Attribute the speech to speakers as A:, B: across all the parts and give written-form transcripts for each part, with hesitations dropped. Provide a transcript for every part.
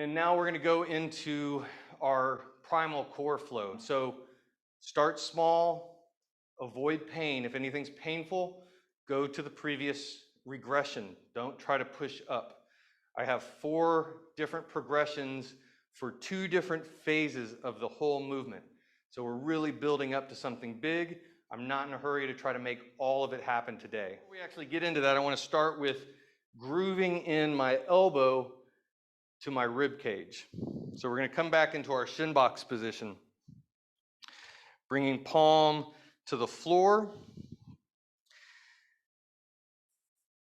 A: And now we're going to go into our primal core flow. So start small, avoid pain. If anything's painful, go to the previous regression. Don't try to push up. I have 4 different progressions for 2 different phases of the whole movement. So we're really building up to something big. I'm not in a hurry to try to make all of it happen today. Before we actually get into that, I want to start with grooving in my elbow to my rib cage. So we're going to come back into our shin box position, bringing palm to the floor.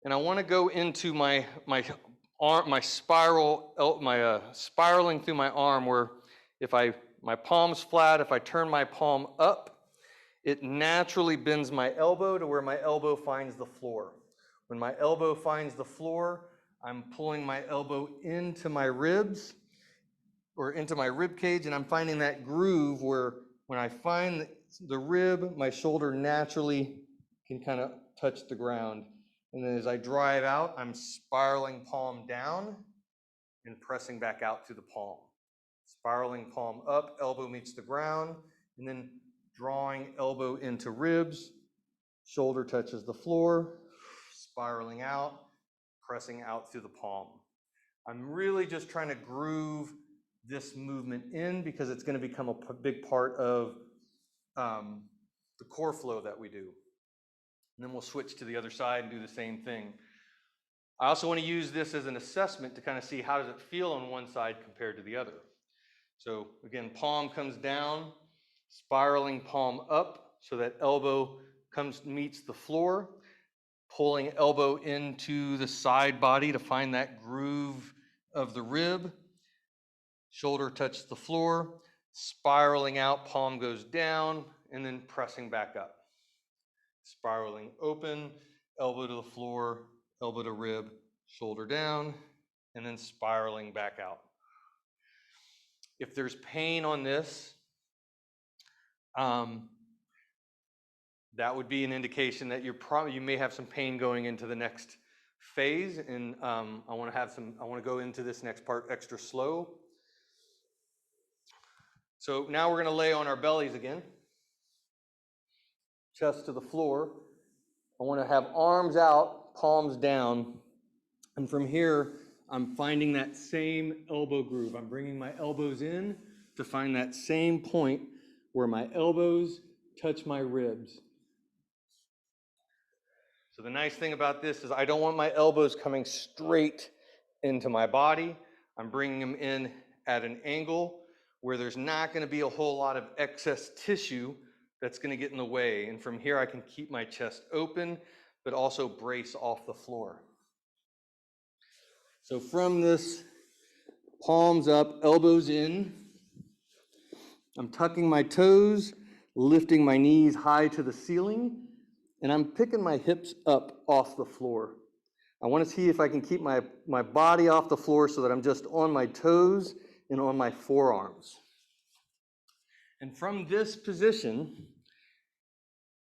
A: And I want to go into my spiraling through my arm, where if my palm's flat, if I turn my palm up, it naturally bends my elbow to where my elbow finds the floor. When my elbow finds the floor, I'm pulling my elbow into my ribs or into my rib cage, and I'm finding that groove where when I find the rib, my shoulder naturally can kind of touch the ground. And then as I drive out, I'm spiraling palm down and pressing back out through the palm. Spiraling palm up, elbow meets the ground, and then drawing elbow into ribs, shoulder touches the floor, spiraling out, pressing out through the palm. I'm really just trying to groove this movement in because it's going to become a big part of the core flow that we do. And then we'll switch to the other side and do the same thing. I also want to use this as an assessment to kind of see how does it feel on one side compared to the other. So again, palm comes down, spiraling palm up so that elbow meets the floor, pulling elbow into the side body to find that groove of the rib, shoulder touches the floor, spiraling out, palm goes down, and then pressing back up. Spiraling open, elbow to the floor, elbow to rib, shoulder down, and then spiraling back out. If there's pain on this, that would be an indication that you may have some pain going into the next phase, and I want to go into this next part extra slow. So now we're going to lay on our bellies again, chest to the floor. I want to have arms out, palms down, and from here, I'm finding that same elbow groove. I'm bringing my elbows in to find that same point where my elbows touch my ribs. So the nice thing about this is I don't want my elbows coming straight into my body. I'm bringing them in at an angle where there's not going to be a whole lot of excess tissue that's going to get in the way. And from here, I can keep my chest open, but also brace off the floor. So from this, palms up, elbows in, I'm tucking my toes, lifting my knees high to the ceiling, and I'm picking my hips up off the floor. I want to see if I can keep my body off the floor so that I'm just on my toes and on my forearms. And from this position,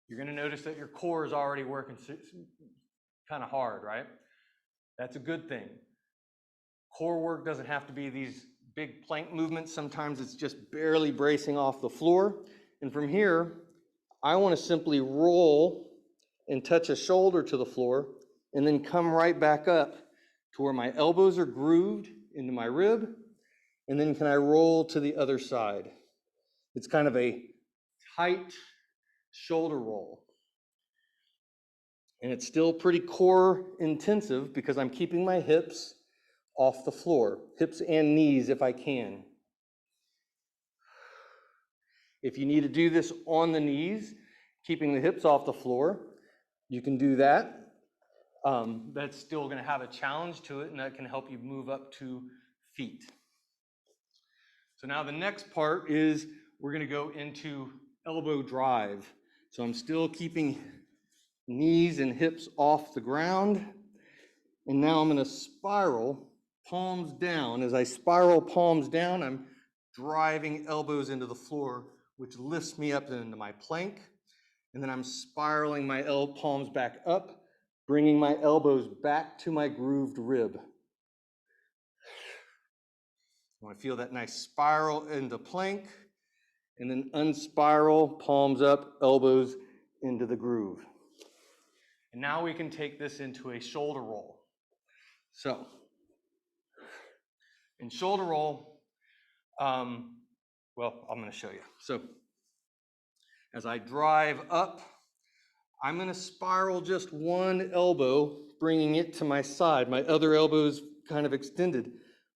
A: you're going to notice that your core is already working kind of hard, right? That's a good thing. Core work doesn't have to be these big plank movements. Sometimes it's just barely bracing off the floor. And from here, I want to simply roll and touch a shoulder to the floor and then come right back up to where my elbows are grooved into my rib. And then can I roll to the other side? It's kind of a tight shoulder roll. And it's still pretty core intensive because I'm keeping my hips off the floor, hips and knees if I can. If you need to do this on the knees, keeping the hips off the floor, you can do that. That's still going to have a challenge to it, and that can help you move up to feet. So now the next part is we're going to go into elbow drive. So I'm still keeping knees and hips off the ground. And now I'm going to spiral palms down. As I spiral palms down, I'm driving elbows into the floor, which lifts me up into my plank. And then I'm spiraling my palms back up, bringing my elbows back to my grooved rib. I want to feel that nice spiral into plank, and then unspiral, palms up, elbows into the groove. And now we can take this into a shoulder roll. So, in shoulder roll, well, I'm going to show you. So, as I drive up, I'm going to spiral just one elbow, bringing it to my side. My other elbow's kind of extended,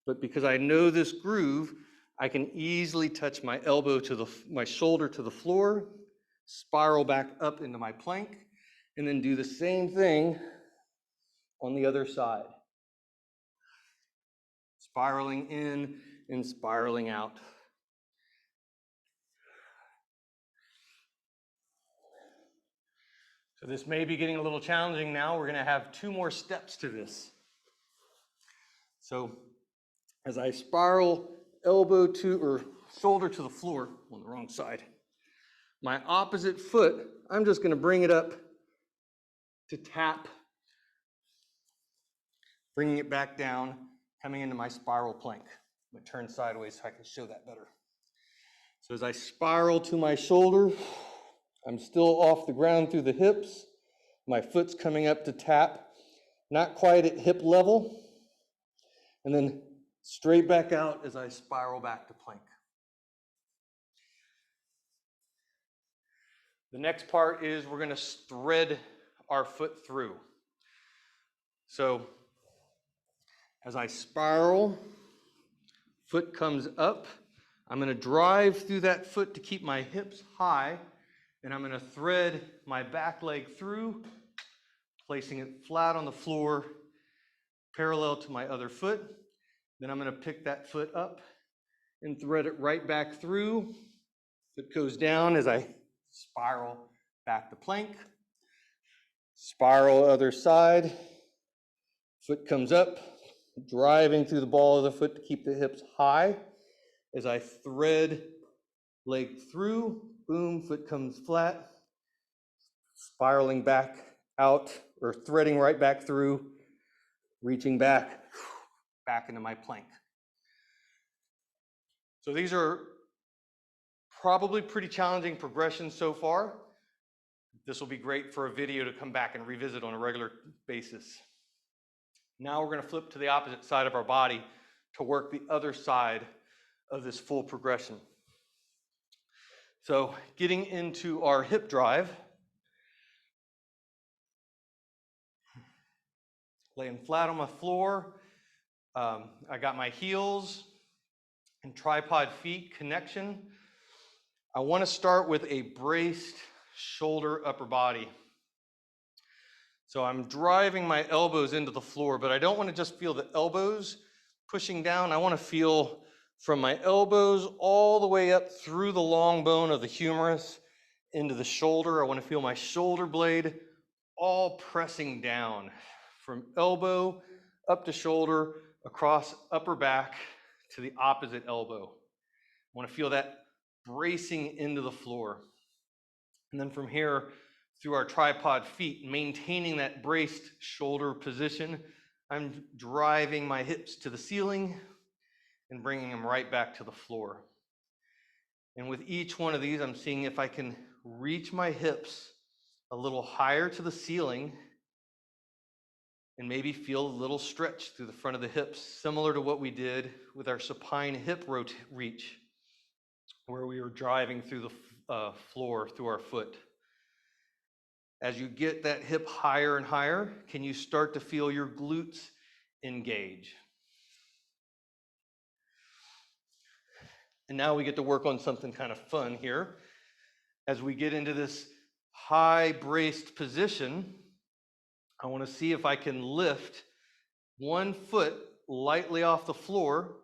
A: but because I know this groove, I can easily touch my elbow to my shoulder to the floor, spiral back up into my plank, and then do the same thing on the other side. Spiraling in and spiraling out. So this may be getting a little challenging now. We're going to have 2 more steps to this. So as I spiral elbow to or shoulder to the floor on the wrong side, my opposite foot, I'm just going to bring it up to tap, bringing it back down, coming into my spiral plank. I'm going to turn sideways so I can show that better. So as I spiral to my shoulder, I'm still off the ground through the hips. My foot's coming up to tap, not quite at hip level, and then straight back out as I spiral back to plank. The next part is we're going to thread our foot through. So as I spiral, foot comes up. I'm going to drive through that foot to keep my hips high, and I'm going to thread my back leg through, placing it flat on the floor, parallel to my other foot. Then I'm going to pick that foot up and thread it right back through. Foot goes down as I spiral back to plank. Spiral other side. Foot comes up, driving through the ball of the foot to keep the hips high. As I thread leg through, boom, foot comes flat, spiraling back out, or threading right back through, reaching back into my plank. So these are probably pretty challenging progressions so far. This will be great for a video to come back and revisit on a regular basis. Now we're going to flip to the opposite side of our body to work the other side of this full progression. So getting into our hip drive, laying flat on my floor. I got my heels and tripod feet connection. I want to start with a braced shoulder upper body. So I'm driving my elbows into the floor, but I don't want to just feel the elbows pushing down. I want to feel from my elbows all the way up through the long bone of the humerus into the shoulder. I want to feel my shoulder blade all pressing down from elbow up to shoulder, across upper back to the opposite elbow. I want to feel that bracing into the floor. And then from here, through our tripod feet, maintaining that braced shoulder position, I'm driving my hips to the ceiling and bringing them right back to the floor. And with each one of these, I'm seeing if I can reach my hips a little higher to the ceiling and maybe feel a little stretch through the front of the hips, similar to what we did with our supine hip reach, where we were driving through the floor through our foot. As you get that hip higher and higher, can you start to feel your glutes engage? And now we get to work on something kind of fun here. As we get into this high braced position, I want to see if I can lift one foot lightly off the floor,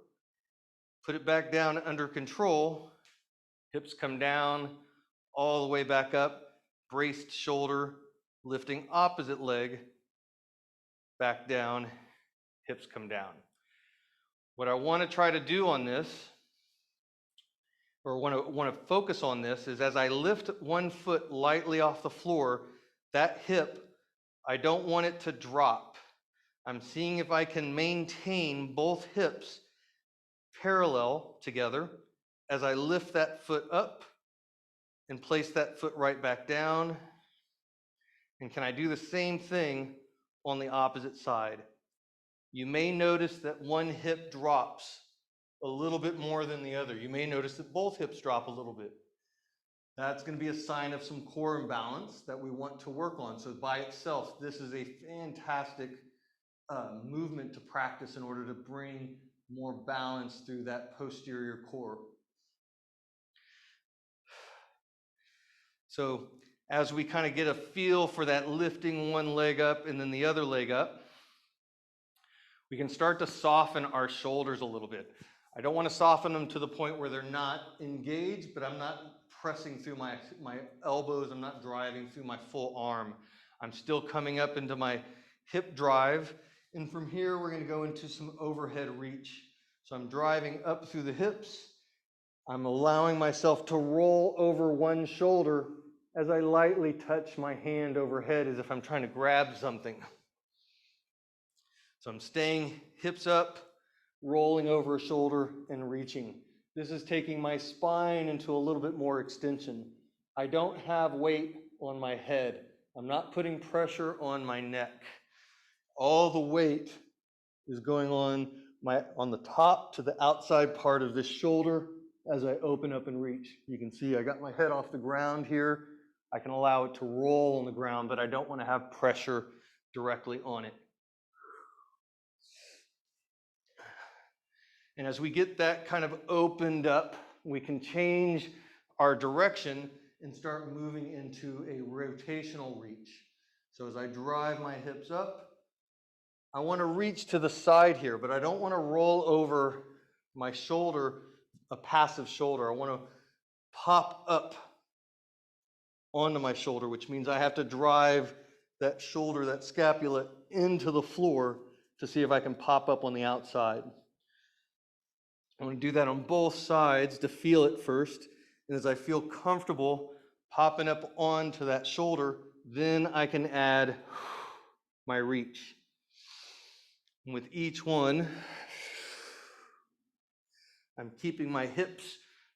A: put it back down under control, hips come down, all the way back up, braced shoulder, lifting opposite leg, back down, hips come down. What I want to try to do on this, or want to focus on this, is as I lift one foot lightly off the floor, that hip, I don't want it to drop. I'm seeing if I can maintain both hips parallel together as I lift that foot up and place that foot right back down. And can I do the same thing on the opposite side? You may notice that one hip drops a little bit more than the other. You may notice that both hips drop a little bit. That's going to be a sign of some core imbalance that we want to work on. So by itself, this is a fantastic movement to practice in order to bring more balance through that posterior core. So as we kind of get a feel for that lifting one leg up and then the other leg up, we can start to soften our shoulders a little bit. I don't want to soften them to the point where they're not engaged, but I'm not pressing through my elbows. I'm not driving through my full arm. I'm still coming up into my hip drive. And from here, we're going to go into some overhead reach. So I'm driving up through the hips. I'm allowing myself to roll over one shoulder as I lightly touch my hand overhead as if I'm trying to grab something. So I'm staying hips up, rolling over a shoulder and reaching. This is taking my spine into a little bit more extension. I don't have weight on my head. I'm not putting pressure on my neck. All the weight is going on the top to the outside part of this shoulder as I open up and reach. You can see I got my head off the ground here. I can allow it to roll on the ground, but I don't want to have pressure directly on it. And as we get that kind of opened up, we can change our direction and start moving into a rotational reach. So as I drive my hips up, I want to reach to the side here, but I don't want to roll over my shoulder, a passive shoulder. I want to pop up onto my shoulder, which means I have to drive that shoulder, that scapula, into the floor to see if I can pop up on the outside. I'm going to do that on both sides to feel it first. And as I feel comfortable popping up onto that shoulder, then I can add my reach. And with each one, I'm keeping my hips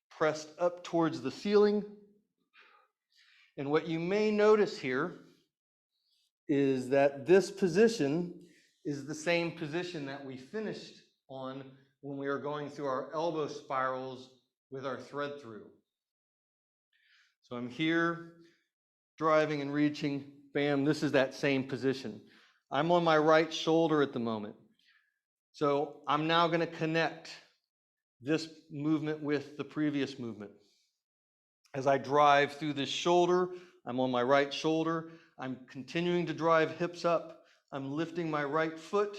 A: pressed up towards the ceiling. And what you may notice here is that this position is the same position that we finished on when we were going through our elbow spirals with our thread through. So I'm here, driving and reaching, bam, this is that same position. I'm on my right shoulder at the moment. So I'm now going to connect this movement with the previous movement. As I drive through this shoulder, I'm on my right shoulder. I'm continuing to drive hips up. I'm lifting my right foot.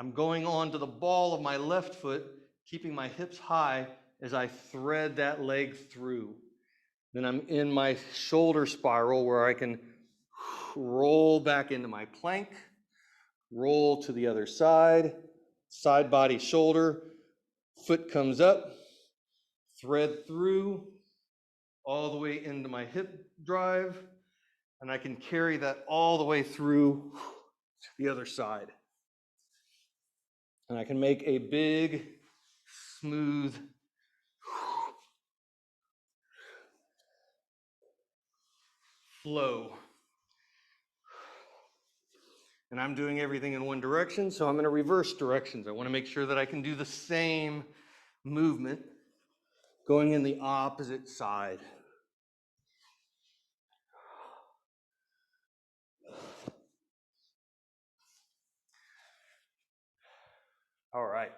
A: I'm going on to the ball of my left foot, keeping my hips high as I thread that leg through. Then I'm in my shoulder spiral where I can roll back into my plank, roll to the other side, side body shoulder, foot comes up, thread through, all the way into my hip drive, and I can carry that all the way through to the other side. And I can make a big, smooth flow. And I'm doing everything in one direction, so I'm going to reverse directions. I want to make sure that I can do the same movement going in the opposite side. All right.